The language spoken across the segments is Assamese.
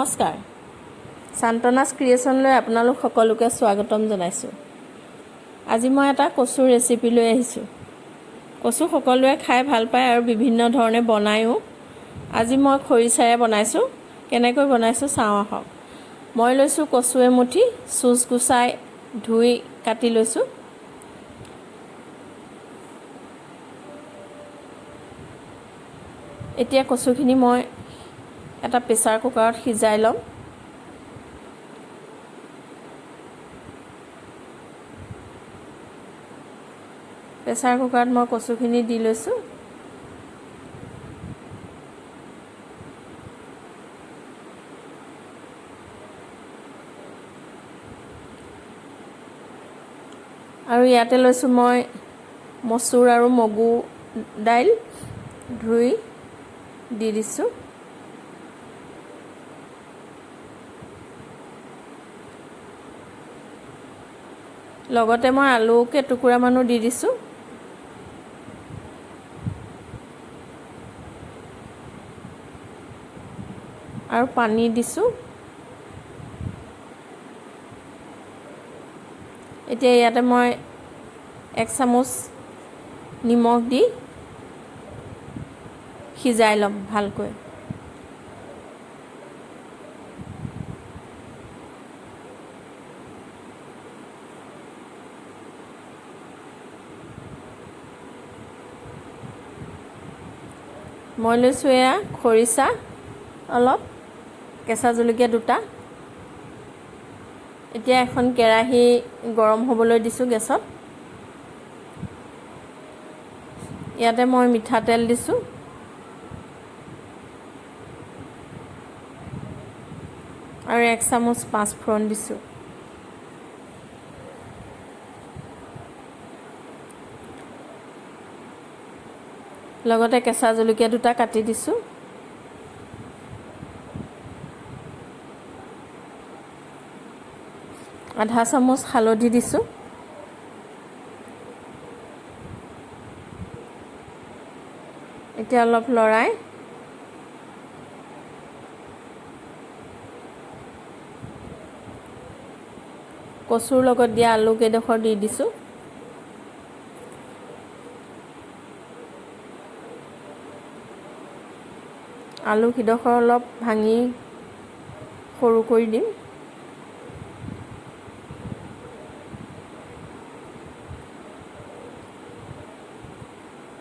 নমস্কাৰ সান্তনাছ ক্ৰিয়েশ্যনলৈ আপোনালোক সকলোকে স্বাগতম জনাইছোঁ। আজি মই এটা কচু ৰেচিপি লৈ আহিছোঁ। কচু সকলোৱে খাই ভাল পায় আৰু বিভিন্ন ধৰণে বনায়ো। আজি মই খৰিচাৰে বনাইছোঁ। কেনেকৈ বনাইছোঁ চাওঁ আহক। মই লৈছোঁ কচু এমুঠি, চুচ গুচাই ধুই কাটি লৈছোঁ। এতিয়া কচুখিনি মই এটা প্ৰেছাৰ কুকাৰত সিজাই ল'ম। প্ৰেছাৰ কুকাৰত মই কচুখিনি দি লৈছোঁ। আৰু ইয়াতে লৈছোঁ মই মচুৰ আৰু মগু দাইল ধুই দি দিছোঁ। লগতে মই আলু কেইটুকুৰামানো দি দিছোঁ। আৰু পানী দিছোঁ। এতিয়া ইয়াতে মই 1 চামুচ নিমখ দি সিজাই ল'ম ভালকৈ। মই লৈছোঁ এয়া খৰিচা অলপ, কেঁচা জলকীয়া 2টা। এতিয়া এখন কেৰাহী গৰম হ'বলৈ দিছোঁ গেছত। ইয়াতে মই মিঠাতেল দিছোঁ। আৰু 1 চামুচ পাঁচফোৰণ দিছোঁ। লগতে কেঁচা জলকীয়া 2টা কাটি দিছোঁ। আধা চামুচ হালধি দিছোঁ। এতিয়া অলপ লৰাই কচুৰ লগত দিয়া আলু কেইডোখৰ দি দিছোঁ। আলু কেইডোখৰ অলপ ভাঙি সৰু কৰি দিম।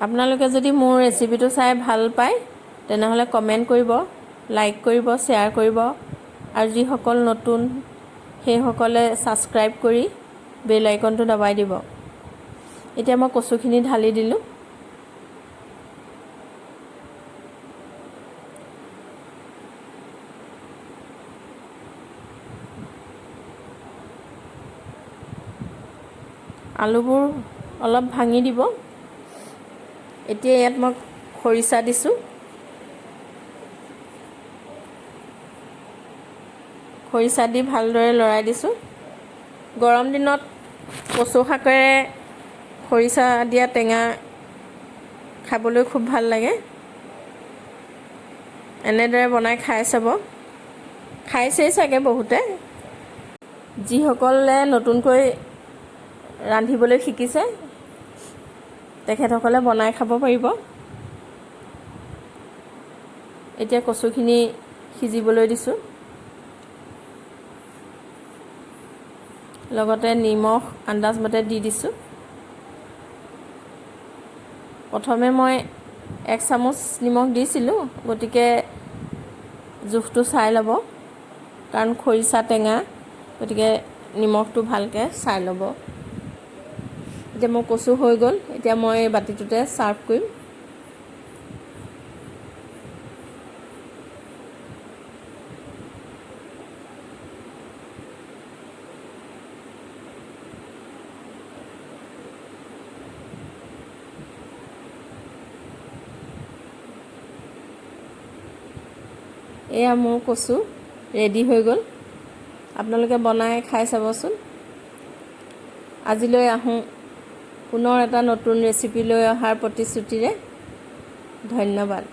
আপোনালোকে যদি মোৰ ৰেচিপিটো চাই ভাল পায় তেনেহ'লে কমেণ্ট কৰিব, লাইক কৰিব, শ্বেয়াৰ কৰিব আৰু যিসকল নতুন সেইসকলে ছাবস্ক্ৰাইব কৰি বেল আইকনটো দবাই দিব। এতিয়া মই কচুখিনি ঢালি দিলোঁ। আলুবোৰ অলপ ভাঙি দিব। এতিয়া ইয়াত মই খৰিচা দিছোঁ। খৰিচা দি ভালদৰে লৰাই দিছোঁ। গৰম দিনত কচু শাকেৰে খৰিচা দিয়া টেঙা খাবলৈ খুব ভাল লাগে। এনেদৰে বনাই খাই চাব। খাইছেই চাগে বহুতে। যিসকলে নতুনকৈ ৰান্ধিবলৈ শিকিছে তেখেতসকলে বনাই খাব পাৰিব। এতিয়া কচুখিনি সিজিবলৈ দিছোঁ। লগতে নিমখ আন্দাজমতে দি দিছোঁ। প্ৰথমে মই 1 চামুচ নিমখ দিছিলোঁ, গতিকে জোখটো চাই ল'ব, কাৰণ খৰিচা টেঙা, গতিকে নিমখটো ভালকৈ চাই ল'ব। এতিয়া মোৰ কচু হৈ গ'ল। এতিয়া মই বাতিটোতে ছাৰ্ভ কৰিম। এয়া মোৰ কচু ৰেডি হৈ গ'ল। আপোনালোকে বনাই খাই চাবচোন। আজিলৈ আহোঁ পুনৰ এটা নতুন ৰেচিপি লৈ অহাৰ প্ৰতিশ্ৰুতিৰে। ধন্যবাদ।